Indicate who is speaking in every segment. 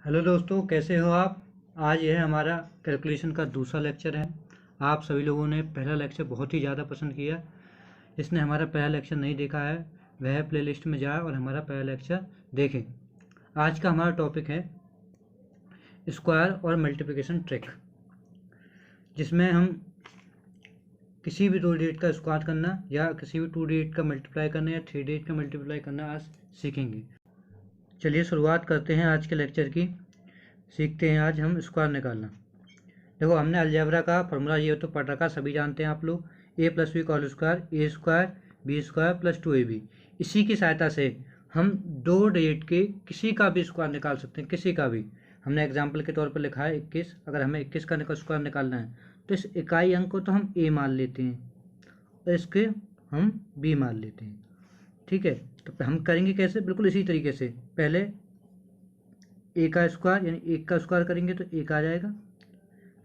Speaker 1: Hello दोस्तों, कैसे हो आप। आज यह हमारा कैलकुलेशन का दूसरा लेक्चर है। आप सभी लोगों ने पहला लेक्चर बहुत ही ज़्यादा पसंद किया। जिसने हमारा पहला लेक्चर नहीं देखा है वह प्लेलिस्ट में जाए और हमारा पहला लेक्चर देखें। आज का हमारा टॉपिक है स्क्वायर और मल्टीप्लिकेशन ट्रिक, जिसमें हम किसी भी दो डिजिट का स्क्वायर करना या किसी भी टू डिजिट का मल्टीप्लाई करना या थ्री डिजिट का मल्टीप्लाई करना आज सीखेंगे। चलिए शुरुआत करते हैं आज के लेक्चर की। सीखते हैं आज हम स्क्वायर निकालना। देखो, हमने अलजेब्रा का फॉर्मूला ये तो पढ़ रखा, सभी जानते हैं आप लोग। ए प्लस बी का square, A square B square plus 2ab। इसी की सहायता से हम दो डिजिट के किसी का भी स्क्वायर निकाल सकते हैं, किसी का भी। हमने एग्जाम्पल के तौर पर लिखा है 21। अगर हमें 21 का स्क्वायर निकालना है तो इस इकाई अंक को तो हम ए मान लेते हैं और इसके हम बी मान लेते हैं। ठीक है, तो हम करेंगे कैसे? बिल्कुल इसी तरीके से। पहले ए का स्क्वायर यानी 1 का स्क्वायर करेंगे तो 1 आ जाएगा।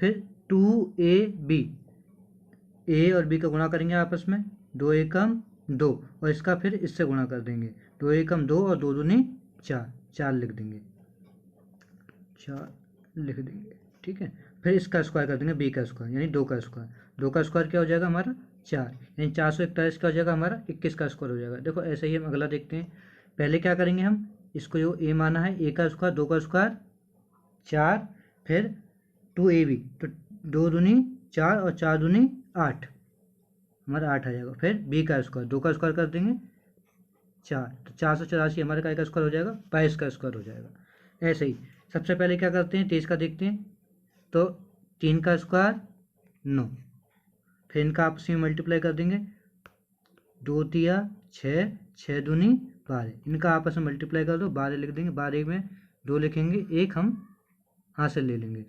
Speaker 1: फिर 2ab, ए और बी का गुणा करेंगे आपस में, 2 एकम 2, और इसका फिर इससे गुणा कर देंगे, 2 एकम 2 और 2 दूनी 4, 4 लिख देंगे, 4 लिख देंगे। ठीक है, फिर इसका स्क्वायर कर देंगे, बी का स्क्वायर यानी 2 का स्क्वायर। 2 का स्क्वायर क्या हो जाएगा हमारा? 4, यानी 441 क्या हो जाएगा हमारा? 21 का स्क्वायर हो जाएगा। देखो, ऐसे ही हम अगला देखते हैं। पहले क्या करेंगे हम, इसको जो ए माना है, ए का स्क्वायर, 2 का स्क्वायर 4, फिर 2ab, तो 2 दूनी 4 और 4 दूनी 8, हमारा 8 आ जाएगा। फिर बी का स्क्वायर, 2 का स्क्वायर कर देंगे 4, तो 484 हमारे काय का स्क्वायर हो जाएगा? 22 का स्क्वायर हो जाएगा। ऐसे ही सबसे पहले क्या करते हैं, 23 का देखते हैं। तो 3 का स्क्वायर 9, फिर इनका आपस में मल्टीप्लाई कर देंगे, 2 तिया 6, 6 दूनी 12, इनका आपस में मल्टीप्लाई कर दो, 12 लिख देंगे। 12 में 2 लिखेंगे, 1 हम हासिल ले लेंगे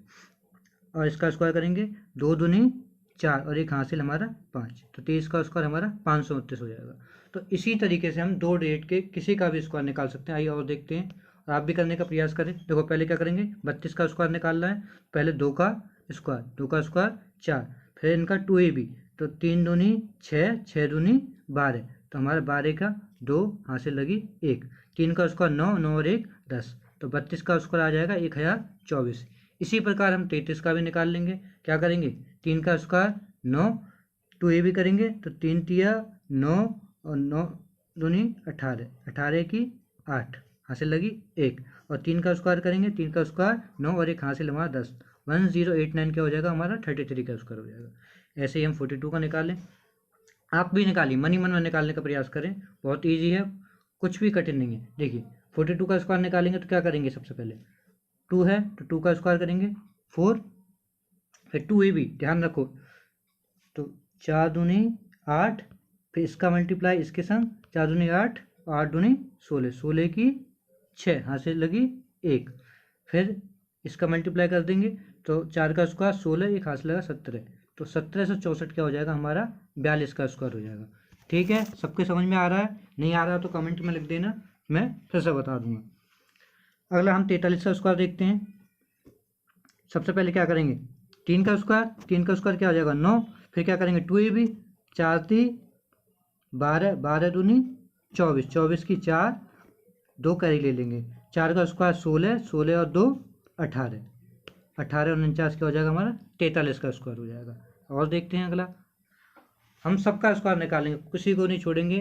Speaker 1: और इसका स्क्वायर करेंगे, 2 दूनी 4 और 1 हासिल हमारा 5, तो 23 का स्क्वायर हमारा 529 हो जाएगा। तो इसी तरीके से हम दो डिजिट के किसी का भी स्क्वायर निकाल सकते हैं। आइए और देखते हैं, और आप भी करने का प्रयास करें। देखो, पहले क्या करेंगे, 32 का स्क्वायर निकालना है। पहले 2 का स्क्वायर, 2 का स्क्वायर 4, फिर इनका 2ab, तो 3 दूनी 6, 6 दूनी 12, तो हमारे 12 का 2 हासिल लगी 1, 3 का स्क्वायर 9, 9 और 1 10, तो 32 का स्क्वायर आ जाएगा 1024। इसी प्रकार हम 33 का भी निकाल लेंगे। क्या करेंगे, 3 का स्क्वायर 9, 2ab करेंगे तो 3 तिया 9 और 9 दूनी 18, 18 की 8, हासिल लगी 1, और 3 का स्क्वायर करेंगे, 3 का स्क्वायर 9 और 1 हासिल हमारा 10, 1089 क्या हो जाएगा हमारा? 33 का स्क्वायर हो जाएगा। ऐसे ही हम 42 का निकालें। आप भी निकालिए, मन ही मन में निकालने का प्रयास करें, बहुत ईजी है, कुछ भी कठिन नहीं है। देखिए, 42 का स्क्वायर निकालेंगे तो क्या करेंगे, सबसे पहले 2 है तो 2 का स्क्वायर करेंगे 4, फिर 2ab, ध्यान रखो, तो 4 दूनी 8, फिर इसका मल्टीप्लाई इसके संग, 4 दूनी 8, 8 दूनी 16, 16 की 6 हासिल लगी 1, फिर इसका मल्टीप्लाई कर देंगे तो 4 का स्क्वायर 16, 1 हासिल लगा 17, तो 17 से 64 क्या हो जाएगा हमारा? 42 का स्क्वायर हो जाएगा। ठीक है, सबके समझ में आ रहा है? नहीं आ रहा तो कमेंट में लिख देना, मैं फिर से बता दूंगा। अगला हम 43 का स्क्वायर देखते हैं। सबसे पहले क्या करेंगे, 3 का स्क्वायर, 3 का स्क्वायर क्या हो जाएगा? 9, फिर क्या करेंगे 2ab, 4 ती 12, 12 दूनी 24, 24 की 4, 2 कैरी ले लेंगे, 4 का स्क्वायर 16, 16 और 2 18, 18 और 49 क्या हो जाएगा हमारा? 43 का स्क्वायर हो जाएगा। और देखते हैं अगला, हम सबका स्क्वायर निकालेंगे, किसी को नहीं छोड़ेंगे।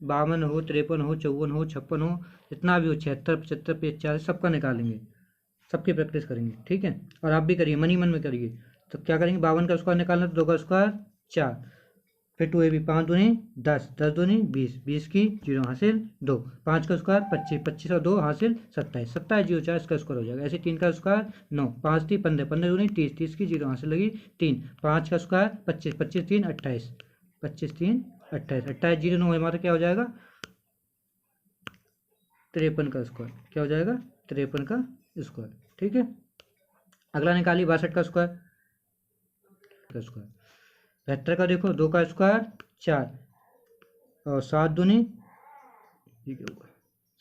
Speaker 1: 52 हो, 53 हो, 54 हो, 56 हो, जितना भी हो, 76, 75, 45, सबका निकालेंगे, सबकी प्रैक्टिस करेंगे। ठीक है, और आप भी करिए, मन ही मन में करिए। तो क्या करेंगे, 52 का स्क्वायर निकालना, तो 2 का स्क्वायर 4, फिर 2ab, 5 दूनी 10, 10 दूनी 20, 20 की 0 हासिल 2, 5 का स्क्वायर 25, 25 और 2 हासिल 27, 27 0 4 इसका स्क्वायर हो जाएगा। ऐसे 3 का स्क्वायर 9, 5 ती 15, 15 दूनी 30, 30 की 0 हासिल लगी 3, 5 का स्क्वायर 25, 25 3 28, 25 3 28, 28 0 9 हमारा क्या हो जाएगा? 53 का स्क्वायर, क्या हो जाएगा? 53 का स्क्वायर। ठीक है, अगला निकालिए 62 का स्क्वायर, 72 का देखो, 2 का स्क्वायर 4, और 7 दूनी,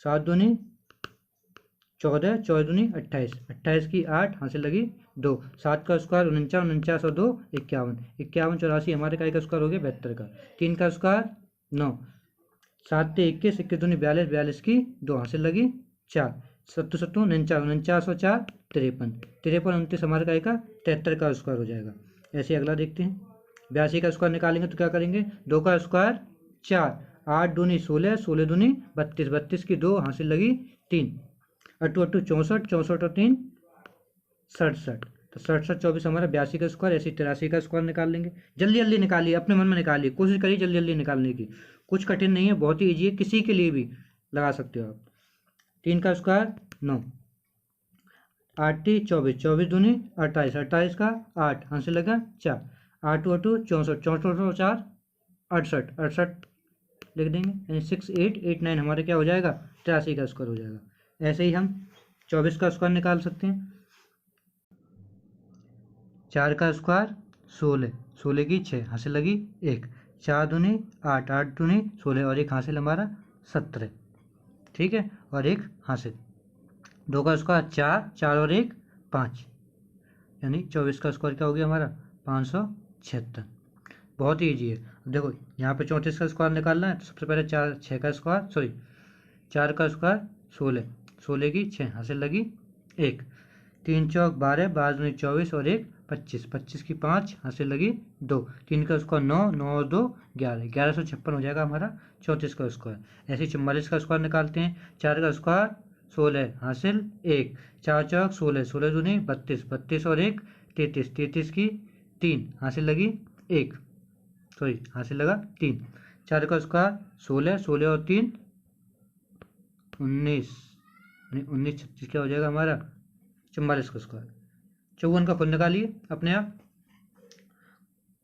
Speaker 1: 7 दूनी 14, 14 दूनी 28, 28 की 8 हासिल लगी 2, 7 का स्क्वायर 49, 49 और 2 51, 51 84 हमारे काय का स्क्वायर हो गया? 72 का। 3 का स्क्वायर 9, 7 ते 21, 21 दूनी 42, 42 की 2 हासिल लगी 4, सत्तू सत्तू 49, 49 और 4 53, 53 29 हमारे का आएगा 73 का स्क्वायर हो जाएगा। ऐसे अगला देखते हैं। 82 का स्क्वायर निकालेंगे तो क्या करेंगे, 2 का स्क्वायर 4, 8 दूनी 16, 16 दूनी 32, 32 की 2 हासिल लगी 3, अट्टू अट्टू 64, 64 और 3 67, तो 67 24 हमारा 82 का स्क्वायर। ऐसे 83 का स्क्वायर निकाल लेंगे। जल्दी जल्दी निकालिए, अपने मन में निकालिए, कोशिश करिए जल्दी जल्दी निकालने की, कुछ कठिन नहीं है, बहुत ही ईजी है, किसी के लिए भी लगा सकते हो आप। 3 का स्क्वायर 9, 8 24, 24 दूनी 28, 28 का 8 हासिल लगा 4, 8 अट्टू 64, 64 और 4 68, 68 लिख देंगे, यानी 6889 हमारे क्या हो जाएगा, 83 का स्क्वायर हो जाएगा। ऐसे ही हम 24 का स्क्वायर निकाल सकते हैं। 4 का स्क्वायर 16, 16 की 6 हासिल लगी 1, 4 दूनी 8, 8 दूनी 16 और 1 हासिल हमारा 17, ठीक है, और 1 हासिल। 2 का स्क्वायर 4, 4 और 1 5, यानी 24 का स्क्वायर क्या हो गया हमारा 576। बहुत ही ईजी है। देखो यहाँ पे 34 का स्क्वायर निकालना है तो सबसे पहले 6 का स्क्वायर 4 का स्क्वायर 16, 16 की 6 हासिल लगी 1, 3 चौक 12, 12 दूनी 24 और 1 25, 25 की 5 हासिल लगी 2, 3 का स्क्वायर 9, 9 और 2 11, 1156 हो जाएगा हमारा 34 का स्क्वायर। ऐसे 44 का स्क्वायर निकालते हैं। 4 का स्क्वायर 16 हासिल 1, 4 चौक 16, 16 दूनी 32, 32 और 1 33, 33 की 3 हासिल लगी 1, हासिल लगा 3, 4 का स्क्वायर 16, 16 और 3 19, 19 36 क्या हो जाएगा हमारा 44 का स्क्वायर। 54 का खुद निकालिए अपने आप,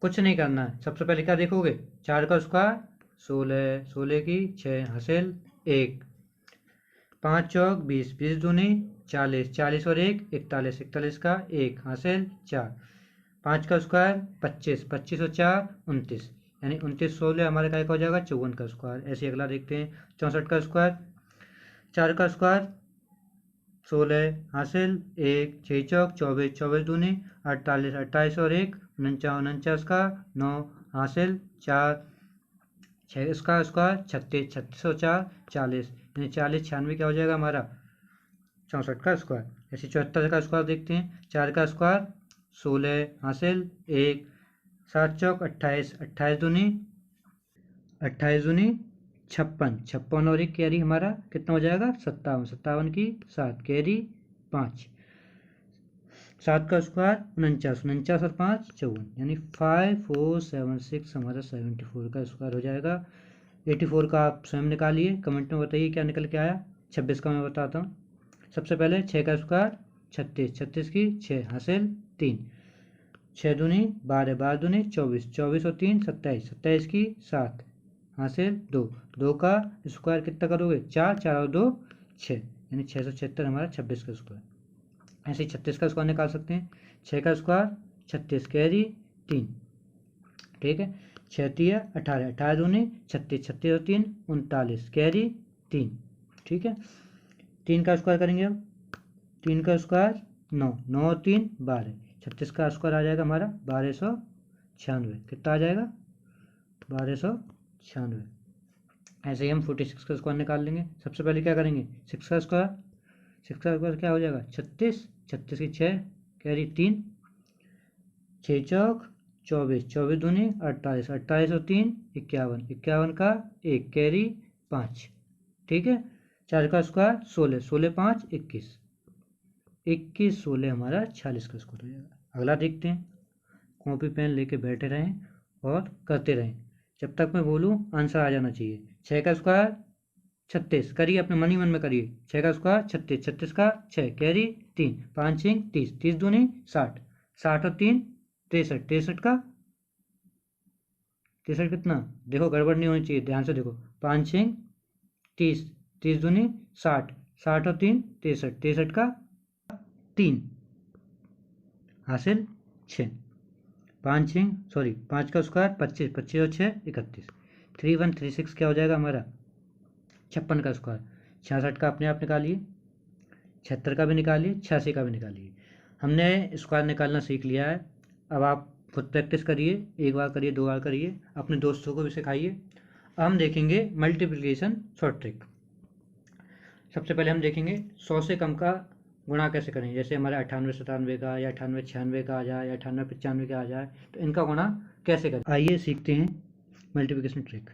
Speaker 1: कुछ नहीं करना है। सबसे पहले क्या देखोगे, 4 का स्क्वायर 16, 16 की 6 हासिल 1, 5 चौक 20, 20 दूनी 40, 40 और 1 41, 41 का 1 हासिल 4, 5 का स्क्वायर 25, 25 और 4 29, यानी 29 16 हमारे का हो जाएगा 54 का स्क्वायर। ऐसे अगला देखते हैं। 64 का स्क्वायर, 4 का स्क्वायर 16 हासिल 1, 6 चौक 24, 24 दूनी 48, 28 और 1 49, 49 का 9 हासिल 4, 6 इसका स्क्वायर 36, 36 और 4 40, यानी 40 96 क्या हो जाएगा हमारा 64 का स्क्वायर। ऐसे 74 का स्क्वायर देखते हैं। 4 का स्क्वायर 16 हासिल 1, 7 चौक 28, 28 दूनी 56, 56 और 1 कैरी हमारा कितना हो जाएगा 57, 57 की 7 कैरी 5, 7 का स्क्वायर 49, 49 और 5 54, यानी 5476 हमारा 74 का स्क्वायर हो जाएगा। 84 का आप स्वयं निकालिए, कमेंट में बताइए क्या निकल के आया। 26 का मैं बताता हूँ। सबसे पहले 6 का स्क्वायर 36, 36 की 6 हासिल 3, 6 दूनी 12, 12 दूनी 24, 24 और 3 27, 27 की 7 हासिल 2, 2 का स्क्वायर कितना करोगे 4, 4 और 2 6, यानी 676 हमारा 26 का स्क्वायर। ऐसे ही 36 का स्क्वायर निकाल सकते हैं। 6 का स्क्वायर 36 कैरी 3, ठीक है, 6 3 18, 18 दूनी 36, 36 और 3 39 कैरी 3, ठीक है। 3 का स्क्वायर करेंगे अब, 3 का स्क्वायर 9, 9 और 3 12, 36 का स्क्वायर आ जाएगा हमारा 1296, कितना आ जाएगा 1296। ऐसे ही हम 46 का स्क्वायर निकाल लेंगे। सबसे पहले क्या करेंगे 6 का स्क्वायर, 6 का स्क्वायर क्या हो जाएगा 36, 36 की 6 कैरी 3, 6 चौक 24, 24 दूनी 48, 48 और 3 51, 51 का 1 कैरी 5, ठीक है। 4 का स्क्वायर 16, 16 5 21, 21 16 हमारा 46 का स्क्वायर हो जाएगा। अगला देखते हैं। कॉपी पेन लेके बैठे रहें और करते रहें, जब तक मैं बोलूँ आंसर आ जाना चाहिए। 6 का स्क्वायर 36 करिए, अपने मन ही मन में करिए। 6 का स्क्वायर 36, 36 का 6 कैरी 3, 5 6 30, 30 दूनी 60, 60 और 3 63, 63 का 63 कितना, देखो गड़बड़ नहीं होनी चाहिए, ध्यान से देखो। 5 6 30, 30 दूनी 60, 60 और 3 63, 63 का 3 हासिल 6, 5 का स्क्वायर 25, 25 और 6 31, 3136 क्या हो जाएगा हमारा 56 का स्क्वायर। 66 का अपने आप निकालिए, 76 का भी निकालिए, 86 का भी निकालिए। हमने स्क्वायर निकालना सीख लिया है। अब आप खुद प्रैक्टिस करिए, एक बार करिए, 2 बार करिए, अपने दोस्तों को भी सिखाइए। अब हम देखेंगे मल्टीप्लिकेशन शॉर्ट ट्रिक। सबसे पहले हम देखेंगे 100 से कम का गुणा कैसे करें। जैसे हमारे 98 97 का या 98 96 का आ जाए या 98 95 का आ जाए, तो इनका गुणा कैसे करें। आइए सीखते हैं मल्टीप्लिकेशन ट्रिक।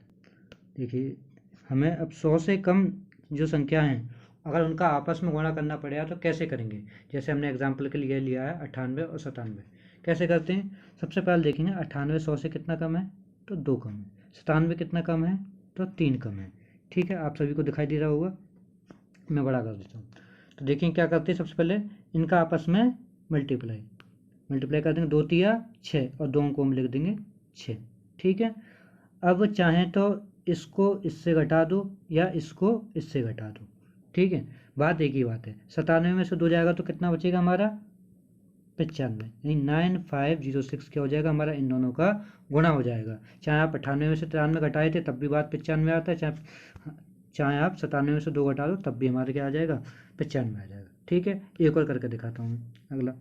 Speaker 1: देखिए, हमें अब 100 से कम जो संख्या हैं, अगर उनका आपस में गुणा करना पड़ेगा तो कैसे करेंगे। जैसे हमने एग्जाम्पल के लिए लिया है 98 और 97। कैसे करते हैं, सबसे पहले देखेंगे 98 100 से कितना कम है, तो 2 कम है। 97 कितना कम है, तो 3 कम है। ठीक है, आप सभी को दिखाई दे रहा होगा, मैं बड़ा कर देता हूँ। तो देखें क्या करते हैं, सबसे पहले इनका आपस में मल्टीप्लाई कर देंगे। 2 तिया 6 और 2 को हम लिख देंगे 6। ठीक है, अब चाहें तो इसको इससे घटा दो या इसको इससे घटा दो। ठीक है, बात एक ही बात है। 97 में से 2 जाएगा तो कितना बचेगा हमारा, 95, यानी 9506 क्या हो जाएगा हमारा, इन दोनों का गुणा हो जाएगा। चाहे आप 98 में से 93 घटाए थे तब भी बात 95 आता है, चाहे आप 97 में से 2 घटा दो तब भी हमारे क्या आ जाएगा, 95 आ जाएगा। ठीक है, एक और करके दिखाता हूँ अगला।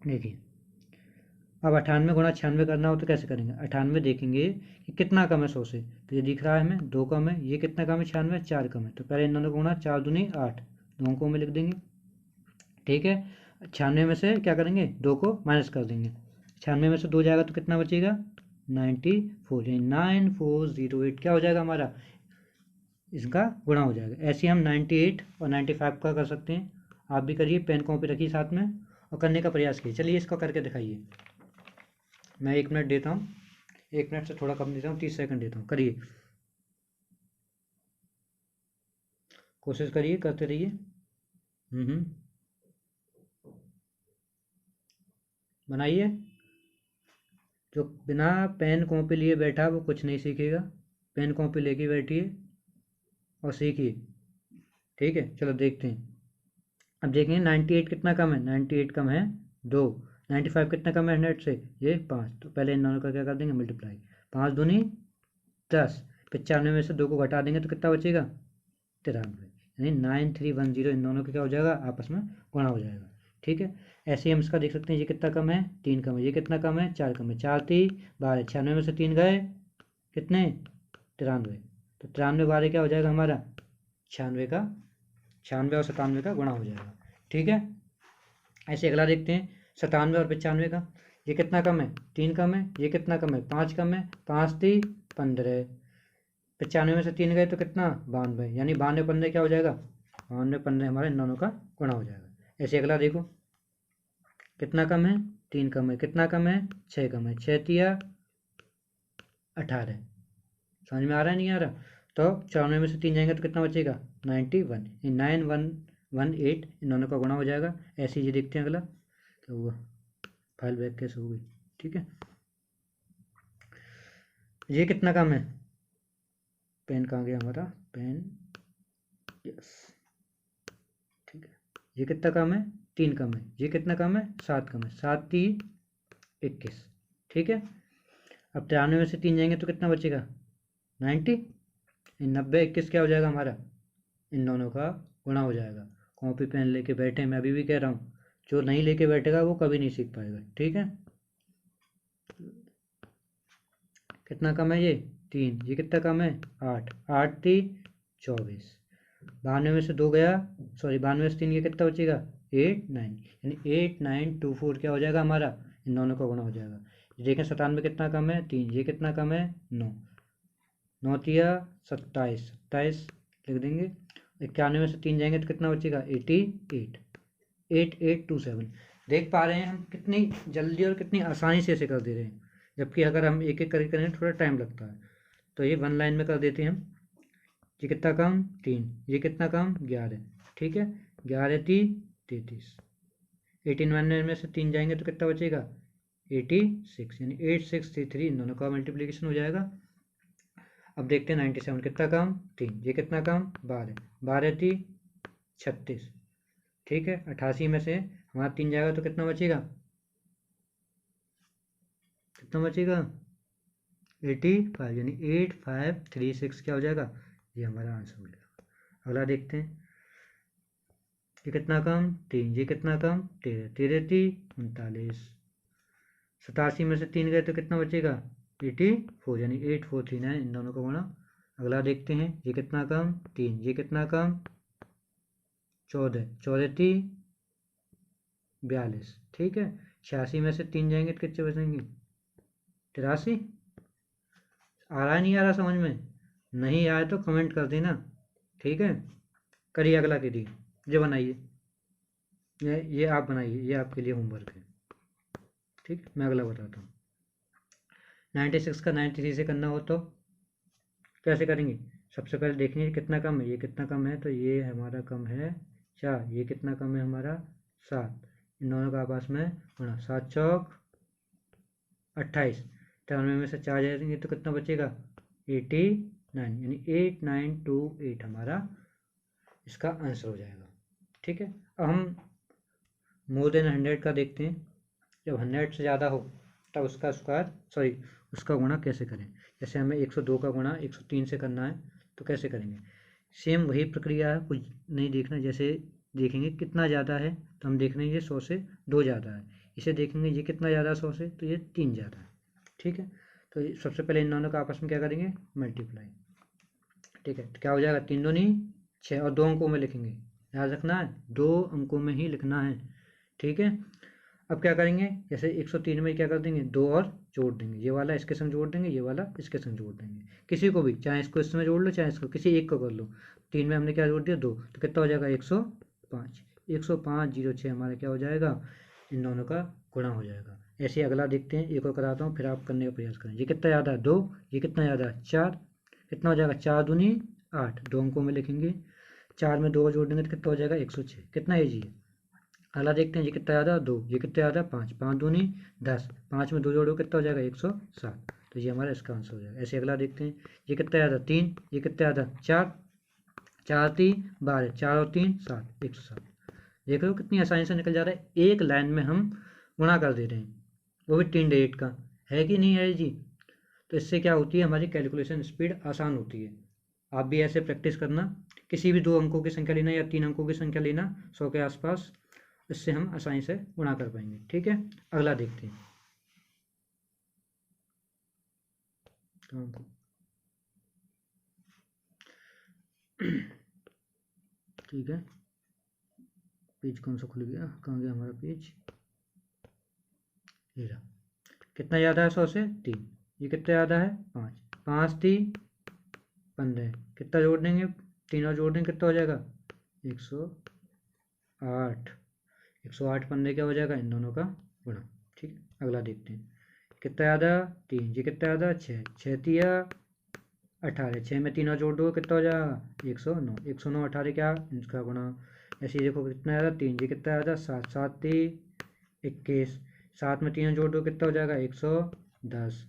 Speaker 1: देखिए, अब 98 गुणा 96 करना हो तो कैसे करेंगे। 98 देखेंगे कि कितना कम है 100 से, तो ये दिख रहा है हमें 2 कम है। ये कितना कम है, 96, 4 कम है। तो पहले इन दोनों को गुणा, 4 दूनी 8, 2 को में लिख देंगे। ठीक है, 96 में से क्या करेंगे, 2 को माइनस कर देंगे। 96 में से 2 जाएगा तो कितना बचेगा, 94, यानी 9408 क्या हो जाएगा हमारा, इसका गुणा हो जाएगा। ऐसे हम 98 और 95 का कर सकते हैं। आप भी करिए, पेन कॉपी रखिए साथ में और करने का प्रयास कीजिए। चलिए इसको करके दिखाइए। मैं 1 मिनट देता हूँ, 1 मिनट से थोड़ा कम देता हूँ, 30 सेकंड देता हूँ। करिए, कोशिश करिए, करते रहिए। बनाइए। जो बिना पेन कॉपी लिए बैठा वो कुछ नहीं सीखेगा। पेन कॉपी लेके बैठिए और सीखिए। ठीक है, चलो देखते हैं। अब देखेंगे 98 कितना कम है, 98 कम है 2। 95 कितना कम है 100 से, ये 5। तो पहले इन दोनों का क्या कर देंगे, मल्टीप्लाई। 5 दूनी 10, 95 में से 2 को घटा देंगे तो कितना बचेगा, 93, यानी 9310। इन दोनों का क्या हो जाएगा, आपस में गुणा हो जाएगा। ठीक है, ऐसे ही हम इसका देख सकते हैं। ये कितना कम है, 3 कम है। ये कितना कम है, 4 कम है। 4 3 12, 96 में से 3 गए कितने, 93। तो 93 12 क्या हो जाएगा हमारा, 96 का, 96 और 97 का गुणा हो जाएगा। ठीक है, ऐसे अगला देखते हैं 97 और 95 का। ये कितना कम है, 3 कम है। ये कितना कम है, 5 कम है। 5 3 15, 95 में से 3 गए तो कितना, 92, यानी 92 15 क्या हो जाएगा, 92 15 हमारे इन दोनों का गुणा हो जाएगा। ऐसे अगला देखो, कितना कम है, 3 कम है। कितना कम है, 6 कम है। 6 तिया 18, समझ में आ रहा है, नहीं आ रहा। तो 94 में से 3 जाएंगे तो कितना बचेगा, 91, 9118 इन दोनों का गुणा हो जाएगा। ऐसे ही देखते हैं अगला, क्या हुआ, फाइल बैक कैसे हो गई। ठीक है, ये कितना कम है, पेन कहाँ गया हमारा, पेन, यस। ठीक है, ये कितना कम है, 3 कम है। ये कितना कम है, 7 कम है। 7 3 21। ठीक है, अब 93 में से 3 जाएंगे तो कितना बचेगा, 90। 90 21 क्या हो जाएगा हमारा, इन दोनों का गुणा हो जाएगा। कॉपी पेन लेके बैठे, मैं अभी भी कह रहा हूँ, जो नहीं लेके बैठेगा वो कभी नहीं सीख पाएगा। ठीक है, कितना कम है, ये 3। ये कितना कम है, 8, 8 3 24। 92 में से 2 गया, सॉरी 92 में से 3 ये कितना बचेगा, 8 9, यानी 8924 क्या हो जाएगा हमारा, इन दोनों का गुणा हो जाएगा। देखें 97 कितना कम है, 3। ये कितना कम है, 9। 9 तिया 27, 27 लिख देंगे। 91 में से 3 जाएंगे तो कितना बचेगा, 88, 8827। देख पा रहे हैं हम कितनी जल्दी और कितनी आसानी से इसे कर दे रहे हैं, जबकि अगर हम एक एक करके करें थोड़ा टाइम लगता है। तो ये 1 लाइन में कर देते हैं हम। ये कितना कम, 3। ये कितना कम, 11। ठीक है, 11 3 33। 89 में से 3 जाएंगे तो कितना बचेगा, 86, यानी 8633 इन दोनों का मल्टीप्लिकेशन हो जाएगा। अब देखते हैं 97 कितना कम, 3। ये कितना कम, 12, 12 3 36। ठीक है, 88 में से हमारा 3 जाएगा तो कितना बचेगा, कितना बचेगा, 85, यानी 8536 क्या हो जाएगा, ये हमारा आंसर हो जाएगा। अगला देखते हैं, ये कितना कम, 3। ये कितना कम, 13, 13 3 39। 87 में से 3 गए तो कितना बचेगा, 84, यानी 8439 इन दोनों का गुणा। अगला देखते हैं, ये कितना कम, 3। ये कितना कम, 14, 14 42, ठीक है। 86 में से 3 जाएंगे तो कितने बचेंगे? 83। आ रहा नहीं आ रहा समझ में? नहीं आए तो कमेंट कर देना, ठीक है। करिए अगला करिए, ये बनाइए, ये आप बनाइए, ये आपके लिए होमवर्क है, ठीक। मैं अगला बताता हूँ। 96 का 93 से करना हो तो कैसे करेंगे? सबसे पहले देखेंगे कितना कम है, ये कितना कम है, तो ये हमारा कम है 4, ये कितना कम है हमारा 7, इन दोनों का आपस में गुणा, 7 चौक 28, 93 में से 4 जाएंगे तो कितना बचेगा? 89, यानी 8928 हमारा इसका आंसर हो जाएगा, ठीक है। अब हम मोर देन 100 का देखते हैं। जब 100 से ज़्यादा हो तब उसका स्क्वायर, सॉरी उसका गुणा कैसे करें। जैसे हमें 102 का गुणा 103 से करना है तो कैसे करेंगे? सेम वही प्रक्रिया है, कुछ नहीं देखना। जैसे देखेंगे कितना ज़्यादा है तो हम देख रहे हैं ये 100 से 2 ज़्यादा है, इसे देखेंगे ये कितना ज़्यादा है 100 से, तो ये 3 ज़्यादा है, ठीक है। तो सबसे पहले इन दोनों का आपस में क्या करेंगे? मल्टीप्लाई, ठीक है। तो क्या हो जाएगा? 3 दूनी 6, और 2 अंकों में लिखेंगे, याद रखना है 2 अंकों में ही लिखना है, ठीक है। अब क्या करेंगे? जैसे 103 में क्या कर देंगे? 2 और जोड़ देंगे, ये वाला इसके संग जोड़ देंगे, ये वाला इसके संग जोड़ देंगे, किसी को भी, चाहे इसको इसमें जोड़ लो चाहे इसको, किसी एक को कर लो। 3 में हमने क्या जोड़ दिया? 2, तो कितना हो जाएगा? 105, 105 हमारा क्या हो जाएगा? इन दोनों का गुणा हो जाएगा। ऐसे अगला देखते हैं, एक और कराता हूँ फिर आप करने का प्रयास करें। ये कितना ज़्यादा है? 2, ये कितना ज़्यादा है? 4, कितना हो जाएगा? 4 दूनी 8, 2 अंकों में लिखेंगे, 4 में 2 जोड़ देंगे तो कितना हो जाएगा? 106, कितना है जी? अगला देखते हैं, ये कितना ज़्यादा? 2, ये कितना ज़्यादा? 5, 5 दूनी 10, 5 में 2 जोड़ो कितना हो जाएगा? 107, तो ये हमारा इसका आंसर हो जाएगा। ऐसे अगला देखते हैं, ये कितना ज़्यादा? 3, ये कितना ज़्यादा? 4, 4 3 12, 4 और 3 7, 107। देख रहे हो कितनी आसानी से निकल जा रहा है, एक लाइन में हम गुणा कर दे रहे हैं, वो भी 3 डिजिट का, है कि नहीं है जी? तो इससे क्या होती है? हमारी कैलकुलेशन स्पीड आसान होती है। आप भी ऐसे प्रैक्टिस करना, किसी भी 2 अंकों की संख्या लेना या 3 अंकों की संख्या लेना 100 के आसपास, इससे हम आसानी से गुणा कर पाएंगे, ठीक है। अगला देखते हैं। ठीक है, पेज कौन सा खुल गया? कहाँ गया हमारा पेज? ये रहा। कितना ज़्यादा है 100 से? 3, ये कितना ज़्यादा है? 5, 5 3 15, कितना जोड़ देंगे? 3 और जोड़ देंगे कितना हो जाएगा? 108, 108 15 क्या हो जाएगा? इन दोनों का गुणा, ठीक है। अगला देखते हैं, कितना ज़्यादा? 3, ये कितना ज़्यादा? 6, 6 तिया 18, 6 में 3 और जोड़ दो कितना हो जाएगा? 109, 109 18 क्या? इसका गुणा। ऐसे ही देखो कितना ज़्यादा? 3, ये कितना ज़्यादा? 7, 7 3 21, 7 में 3 जोड़ दो कितना हो जाएगा? 110।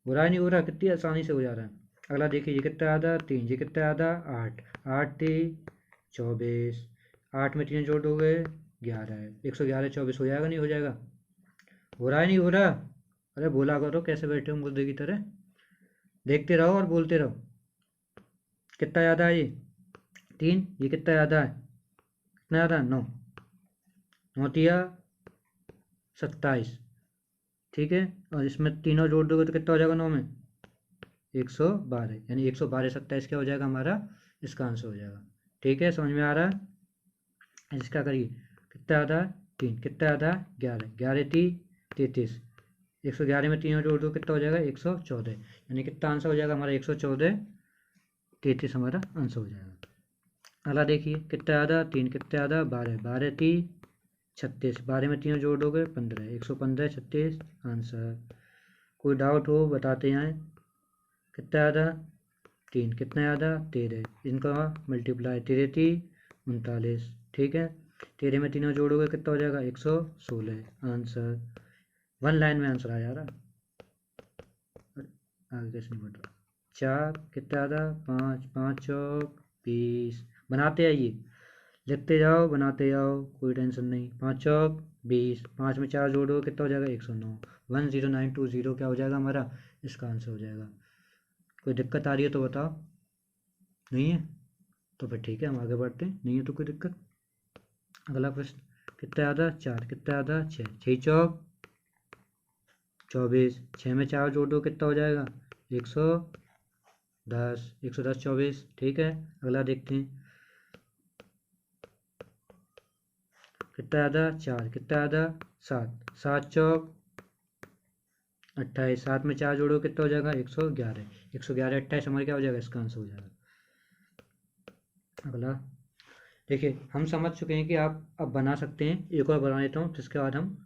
Speaker 1: हो रहा है नहीं हो रहा? कितनी आसानी से हो जा रहा है। अगला देखिए, ये कितना ज़्यादा? 3, ये कितना ज़्यादा? 8, 8 3 24, 8 में 3 जोड़ दोगे 11 है, 111 24 हो जाएगा नहीं हो जाएगा? हो रहा है नहीं हो रहा? अरे बोला करो, कैसे बैठे हो मुर्दे की तरह, देखते रहो और बोलते रहो। कितना ज़्यादा है ये? 3, ये कितना ज़्यादा है? कितना ज़्यादा? 9, 9 तिया 27, ठीक है। और इसमें तीनों जोड़ दोगे तो कितना हो जाएगा? 9 में 112, यानी 112 27 क्या हो जाएगा हमारा? इसका आंसर हो जाएगा, ठीक है। समझ में आ रहा है? इसका करिए, कितना ज़्यादा? 3, कितना ज़्यादा? 11, 11 3 33, 111 में तीनों जोड़ दो कितना हो जाएगा? 114, यानी कितना आंसर हो जाएगा हमारा? 114 33 हमारा आंसर हो जाएगा। अगला देखिए, कितना ज़्यादा? 3, कितना ज़्यादा? 12, 12 3 36, 12 में तीनों जोड़ दोगे 15, 115 36 आंसर। कोई डाउट हो बताते हैं। कितना ज़्यादा? 3, कितना ज़्यादा? 13, इनका मल्टीप्लाई, 13 3 39, ठीक है। 13 में तीनों जोड़ोगे कितना हो जाएगा? 116 आंसर। 1 लाइन में आंसर आ जा रहा, आगे कैसे नहीं बढ़ रहा। 4, कितना ज़्यादा? 5, 5 चौक 20, बनाते आइए, लिखते जाओ बनाते जाओ, कोई टेंशन नहीं। 5 चौक 20, 5 में 4 जोड़ो कितना हो जाएगा? 109, 10920 क्या हो जाएगा हमारा? इसका आंसर हो जाएगा। कोई दिक्कत आ रही है तो बताओ, नहीं है तो फिर ठीक है हम आगे बढ़ते हैं, नहीं है तो कोई दिक्कत। अगला प्रश्न, कितना ज़्यादा? 4, कितना ज़्यादा? 6, 6 चौक 24, 6 में 4 जोड़ दो कितना हो जाएगा? 110, 110 24, ठीक है। अगला देखते हैं, कितना ज़्यादा 4, कितना ज़्यादा 7, 7 चौक 28, 7 में 4 जोड़ो कितना हो जाएगा 111, 111 28 हमारा क्या हो जाएगा, इसका आंसर हो जाएगा। अगला देखिए, हम समझ चुके हैं कि आप अब बना सकते हैं। एक और बना लेता हूँ, जिसके बाद हम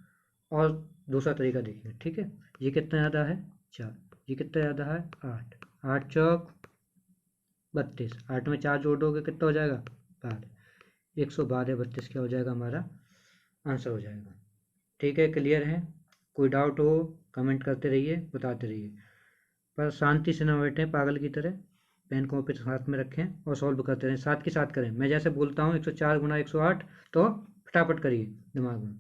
Speaker 1: और दूसरा तरीका देखेंगे। ठीक है, ये कितना ज़्यादा है 4, ये कितना ज़्यादा है 8, 8 चौक 32, 8 में 4 जोड़ दोगे कितना हो जाएगा 12, 112 32 क्या हो जाएगा, हमारा आंसर हो जाएगा। ठीक है, क्लियर है? कोई डाउट हो कमेंट करते रहिए, बताते रहिए, पर शांति से ना बैठें पागल की तरह, पेन कॉपी साथ में रखें और सॉल्व करते रहें, साथ के साथ करें। मैं जैसे बोलता हूँ 104 गुना 108 तो फटाफट करिए दिमाग में।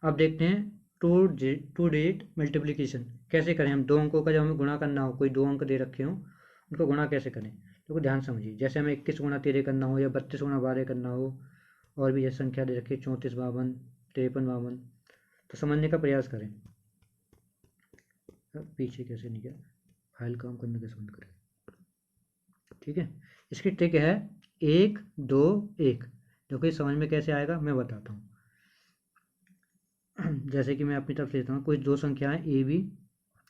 Speaker 1: अब देखते हैं टू डिजिट मल्टीप्लिकेशन कैसे करें हम। दो अंकों का जब हमें गुणा करना हो, कोई दो अंक दे रखे हों, उनको गुणा कैसे करें, तो ध्यान समझिए। जैसे हमें 21 गुना 13 करना हो या 32 गुना 12 करना हो, और भी जैसे संख्या दे रखी है 34 52 53 52, तो समझने का प्रयास करें। पीछे कैसे नहीं गया, फाइल काम करने कैसे बंद करें। ठीक है, इसकी ट्रिक है 1 2 1, जो कि समझ में कैसे आएगा मैं बताता हूँ। जैसे कि मैं अपनी तरफ से लेता हूँ, कुछ दो संख्याएं ए बी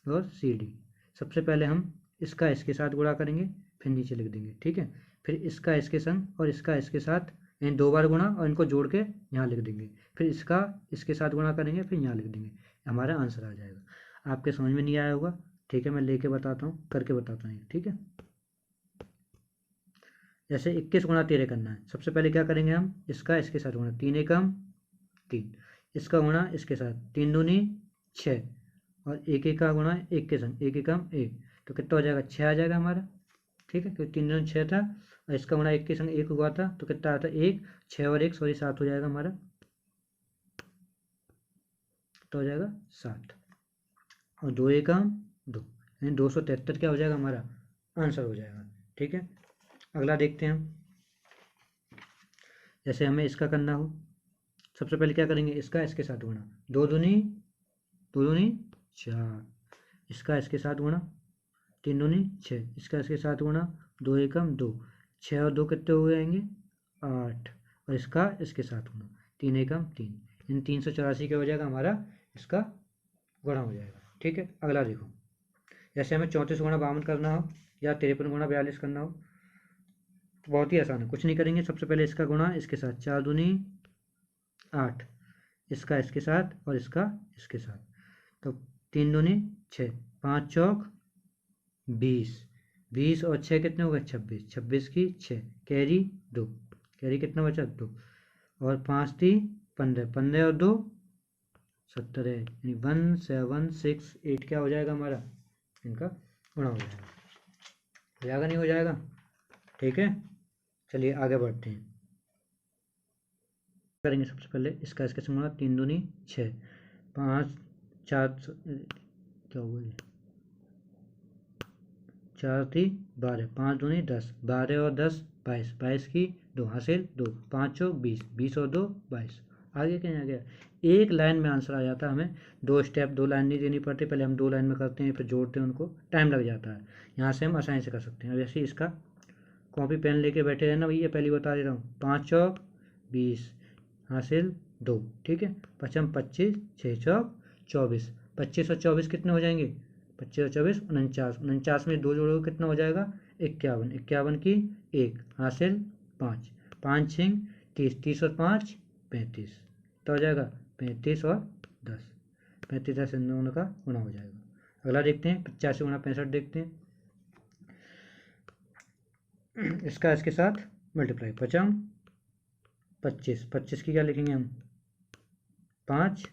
Speaker 1: और सी डी। सबसे पहले हम इसका इसके साथ गुणा करेंगे, फिर नीचे लिख देंगे। ठीक है, फिर इसका इसके संग और इसका इसके साथ, यानी दो बार गुणा और इनको जोड़ के यहाँ लिख देंगे। फिर इसका इसके साथ गुणा करेंगे, फिर यहाँ लिख देंगे, हमारा आंसर आ जाएगा। आपके समझ में नहीं आया होगा, ठीक है, मैं लेके बताता हूँ, करके बताता हूँ। ठीक है, जैसे 21 गुणा 13 करना है, सबसे पहले क्या करेंगे हम, इसका इसके साथ गुणा, 3 एकम 3, इसका गुणा इसके साथ, 3 दूनी 6, और एक एक का गुणा एक के संग, एक एकम एक, तो कितना हो जाएगा 6 आ जाएगा हमारा। ठीक है, क्योंकि 3 दूनी 6 था और इसका गुणा एक के संग एक हुआ था, तो कितना आता है 1, 6 और 1 सॉरी 7 हो जाएगा हमारा, कितना हो जाएगा 7, और 2 एकम 2, यानी 273 क्या हो जाएगा हमारा आंसर हो जाएगा। ठीक है, अगला देखते हैं हम। जैसे हमें इसका करना हो, सबसे पहले क्या करेंगे, इसका इसके साथ गुणा, 2 दूनी 4, इसका इसके साथ गुणा, 3 दूनी 6, इसका इसके साथ गुणा, 2 एकम 2, 6 और 2 कितने हो जाएंगे 8, और इसका इसके साथ गुणा, 3 एकम 3, इन 384 क्या हो जाएगा हमारा, इसका गुणा हो जाएगा। ठीक है, अगला देखो, जैसे हमें 34 गुणा 52 करना हो या 53 गुणा 42 करना हो, तो बहुत ही आसान है, कुछ नहीं करेंगे। सबसे पहले इसका गुणा इसके साथ, 4 दूनी 8, इसका इसके साथ और इसका इसके साथ, तो 3 दूनी 6, 5 चौक 20, 20 और 6 कितने हो गए 26, 26 की 6, कैरी 2, कैरी कितना बचा 2, और 5 थी 15, 15 और 2 17 है, यानी 1768 क्या हो जाएगा हमारा, इनका गुणा हो जाएगा। हो जाएगा नहीं हो जाएगा? ठीक है, चलिए आगे बढ़ते हैं। करेंगे सबसे पहले इसका इसके संग गुणा, 3 दूनी 6, 5 4 क्या हुआ, 4 थी 12, 5 दूनी 10, 12 और 10 22, 22 की 2 हासिल 2, 5 और 20, 20 और 2 22, आगे कहीं आ गया। एक लाइन में आंसर आ जाता है, हमें दो स्टेप, दो लाइन नहीं देनी पड़ती, पहले हम दो लाइन में करते हैं फिर जोड़ते हैं, उनको टाइम लग जाता है, यहाँ से हम आसानी से कर सकते हैं। अब जैसे इसका कॉपी पेन लेके बैठे रहना भैया, पहले बता दे रहा हूँ, 5 चौक 20 हासिल 2, ठीक है, 5 25, 6 चौक 24, 25 और 24 कितने हो जाएंगे, 25 और 24 49, 49 में 2 जोड़ोगे कितना हो जाएगा 51, 51 की 1 हासिल 5, 5 6 30, 30 और 5 35, तो हो जाएगा 35 और 10, 35 10 इन दोनों का गुणा हो जाएगा। अगला देखते हैं 85 गुणा 65 देखते हैं। इसका इसके साथ मल्टीप्लाई, 5 25, 25 की क्या लिखेंगे हम 5,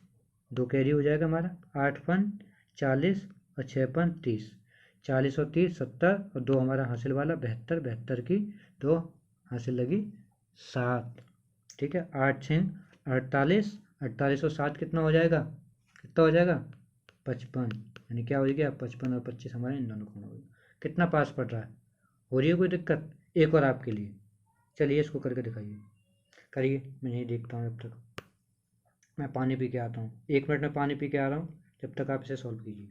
Speaker 1: 2 कैरी हो जाएगा हमारा, 8 पन 40 और 6 पन 30, 40 और 30 70, और 2 हमारा हासिल वाला 72, 72 की 2 हासिल लगी 7, ठीक है, 8 6 48, 48 और 7 कितना हो जाएगा, कितना हो जाएगा 55, यानी क्या हो गया 55 और 25 हमारे इन दोनों को हो गया। कितना पास पड़ रहा है, हो रही है कोई दिक्कत? एक और आपके लिए, चलिए इसको करके दिखाइए, करिए, मैं यही देखता हूँ। जब तक मैं पानी पी के आता हूँ, 1 मिनट में पानी पी के आ रहा हूँ, जब तक आप इसे सॉल्व कीजिए।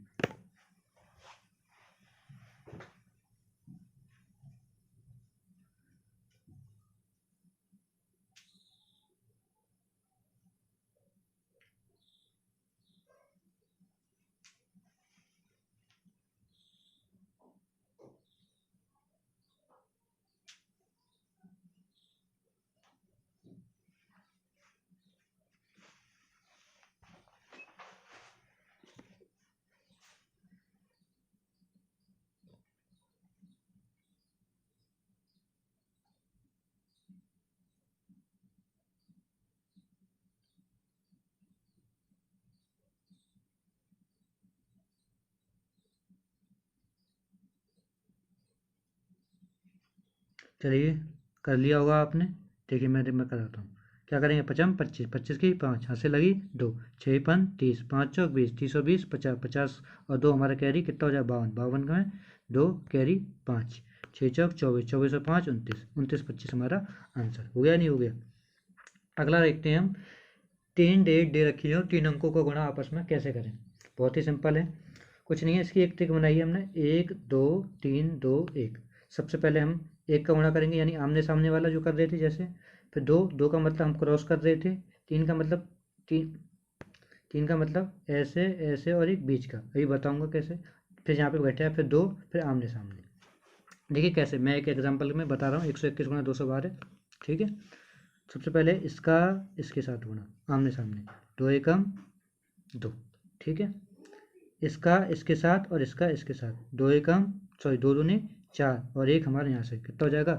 Speaker 1: चलिए कर लिया होगा आपने। देखिए मैं कराता हूँ। क्या करेंगे, 5 25, 25 की 5, हाथ से लगी 2, 6 5 30, 5 चौक 20, 30 और 20 50, 50 और 2 हमारा कैरी कितना हो जाए 52, 52 का है 2 कैरी 5, 6 चौक 24, 24 और 5 29, 29 25 हमारा आंसर हो गया। नहीं हो गया। अगला देखते हैं हम। 3 डेट दे रखी है, 3 अंकों को गुणा आपस में कैसे करें। बहुत ही सिंपल है, कुछ नहीं है। इसकी एक ट्रिक बनाई है हमने, 1 2 3 2 1। सबसे पहले हम 1 का गुणा करेंगे, यानी आमने सामने वाला जो कर रहे थे जैसे। फिर 2, 2 का मतलब हम क्रॉस कर रहे थे। 3 का मतलब 3, 3 का मतलब ऐसे ऐसे और एक बीच का, अभी बताऊंगा कैसे। फिर यहाँ पे बैठे हैं, फिर 2, फिर आमने सामने। देखिए कैसे, मैं एक एग्जाम्पल में बता रहा हूँ। 121 गुणा 212, ठीक है। सबसे पहले इसका इसके साथ गुणा आमने सामने, 2 एकम 2, ठीक है। इसका इसके साथ और इसका इसके साथ, 2 एकम सॉरी 2 दूनी 4 और 1 हमारे यहाँ से कितना हो जाएगा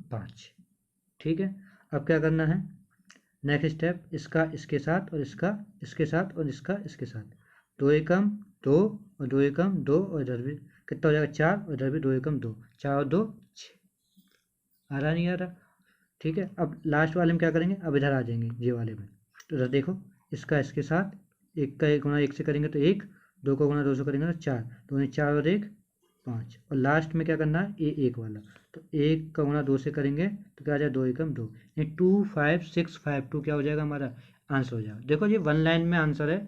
Speaker 1: 5, ठीक है। अब क्या करना है, नेक्स्ट स्टेप, इसका इसके साथ और इसका इसके साथ और इसका इसके साथ, 2 एकम 2 और 2 एकम 2 और इधर भी कितना हो जाएगा 4 और इधर भी 2 एकम 2, 4 और 2 6। आ रहा नहीं आ रहा, ठीक है। अब लास्ट वाले में क्या करेंगे, अब इधर आ जाएंगे ये वाले में। तो इधर देखो, इसका इसके साथ, एक का एक गुणा 1 से करेंगे तो 1, 2 का गुणा 2 से करेंगे तो 4, 2 ने 4 और 1 5, और लास्ट में क्या करना है, ये 1 वाला। तो 1 का गुणा 2 से करेंगे तो क्या आ जाए 2 एकम 2, ये 2 5 6 5 2 क्या हो जाएगा हमारा आंसर हो जाएगा। देखो ये 1 लाइन में आंसर है।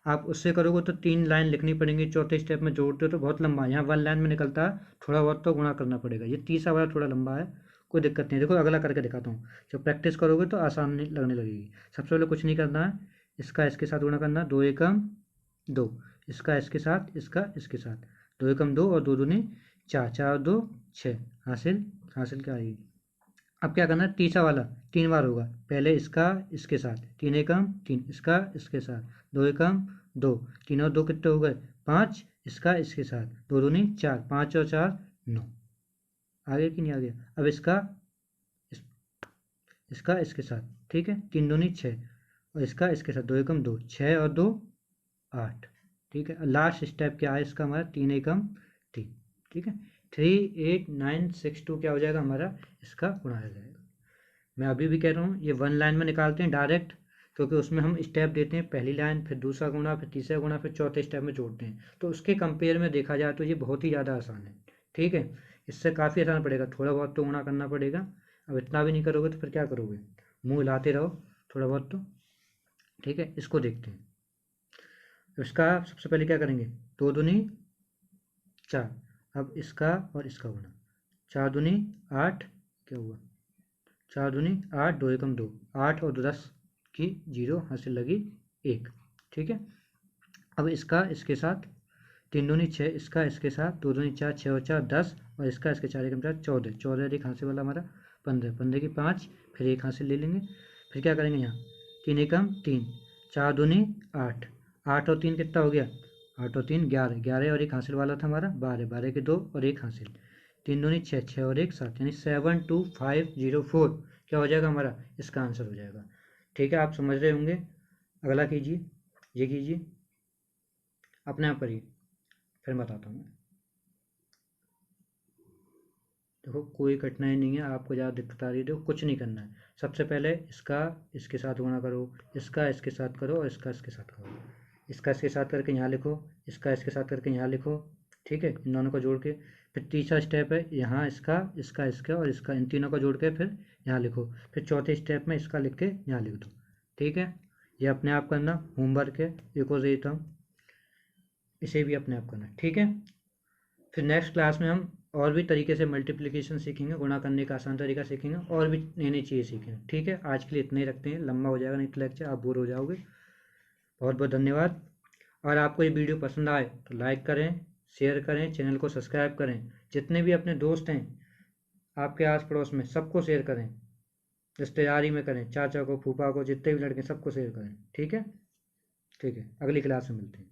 Speaker 1: आप उससे करोगे तो 3 लाइन लिखनी पड़ेंगी, चौथे स्टेप में जोड़ते हो तो बहुत लंबा है। यहाँ 1 लाइन में निकलता है, थोड़ा बहुत तो गुणा करना पड़ेगा। ये तीसरा वाला थोड़ा लंबा है, कोई दिक्कत नहीं है। देखो अगला करके दिखाता हूँ, जब प्रैक्टिस करोगे तो आसान लगने लगेगी। सबसे पहले कुछ नहीं करना है, इसका इसके साथ गुणा करना, 2 एकम 2, इसका इसके साथ इसका इसके साथ, 2 एकम 2 और 2 दूनी 4, 4 और 2 6, हासिल हासिल क्या आएगी। अब क्या करना है, तीसरा वाला 3 बार होगा। पहले इसका इसके साथ, 3 एकम 3, इसका इसके साथ, 2 एकम 2, 3 और 2 कितने हो गए 5, इसका इसके साथ, 2 दूनी 4, 5 और 4 9। आगे कि नहीं आ गया। अब इसका इसका इसके साथ, ठीक है, 3 दूनी 6 और इसका इसके साथ, 2 एकम 2, 6 और 2 8, ठीक है। लास्ट स्टेप क्या है इसका हमारा, 3 एकम 3, ठीक है। 3 8 9 6 2 क्या हो जाएगा हमारा, इसका गुणा आ जाएगा। मैं अभी भी कह रहा हूँ ये 1 लाइन में निकालते हैं डायरेक्ट, क्योंकि उसमें हम स्टेप देते हैं, पहली लाइन फिर दूसरा गुणा फिर तीसरा गुणा फिर चौथे स्टेप में जोड़ते हैं। तो उसके कंपेयर में देखा जाए तो ये बहुत ही ज़्यादा आसान है, ठीक है। इससे काफ़ी आसान पड़ेगा, थोड़ा बहुत तो गुणा करना पड़ेगा। अब इतना भी नहीं करोगे तो फिर क्या करोगे, मुंह हिलाते रहो थोड़ा बहुत तो, ठीक है। इसको देखते हैं। इसका सबसे पहले क्या करेंगे, 2 दूनी 4, अब इसका और इसका गुणा, 4 दूनी 8, क्या हुआ 4 दूनी 8, 2 एकम 2, 8 और 2 10 की 0, हासिल लगी 1, ठीक है। अब इसका इसके साथ, 3 दूनी 6, इसका इसके साथ, 2 दूनी 4, 6 और 4 10, और इसका इसके 4 एकम 4 14, 14 एक हासिल वाला हमारा 15, 15 की 5, फिर एक हासिल ले लेंगे। फिर क्या करेंगे यहाँ, 3 एकम 3, 4 दूनी 8, 8 और 3 कितना हो गया 8 और 3 11, 11 और एक हासिल वाला था हमारा 12, 12 के 2 और एक हासिल, 3 दूनी 6, 6 और एक 7, यानी 7 2 5 0 4 क्या हो जाएगा हमारा, इसका आंसर हो जाएगा, ठीक है। आप समझ रहे होंगे। अगला कीजिए, ये कीजिए अपने आप करिए, फिर बताता हूँ। देखो कोई कठिनाई नहीं है, आपको ज़्यादा दिक्कत आ रही है, देखो कुछ नहीं करना है। सबसे पहले इसका इसके साथ गुणा करो, इसका इसके साथ करो और इसका इसके साथ करो। इसका इसके साथ करके यहाँ लिखो, इसका इसके साथ करके यहाँ लिखो, ठीक है, इन दोनों को जोड़ के। फिर तीसरा स्टेप है यहाँ इसका इसका इसका और इसका, इन तीनों को जोड़ के फिर यहाँ लिखो। फिर चौथे स्टेप में इसका लिख के यहाँ लिख दो, ठीक है। ये अपने आप करना, होमवर्क है, एक और देता हूँ, इसे भी अपने आप करना, ठीक है। फिर नेक्स्ट क्लास में हम और भी तरीके से मल्टीप्लिकेशन सीखेंगे, गुणा करने का आसान तरीका सीखेंगे, और भी नई नई चीज़ें सीखेंगे, ठीक है। आज के लिए इतना ही रखते हैं, लंबा हो जाएगा नहीं तो लेक्चर, आप बोर हो जाओगे। बहुत बहुत धन्यवाद। और आपको ये वीडियो पसंद आए तो लाइक करें, शेयर करें, चैनल को सब्सक्राइब करें। जितने भी अपने दोस्त हैं आपके आस पड़ोस में सबको शेयर करें, रिश्तेदारी में करें, चाचा को, फूफा को, जितने भी लड़के सबको शेयर करें, ठीक है। ठीक है, अगली क्लास में मिलते हैं।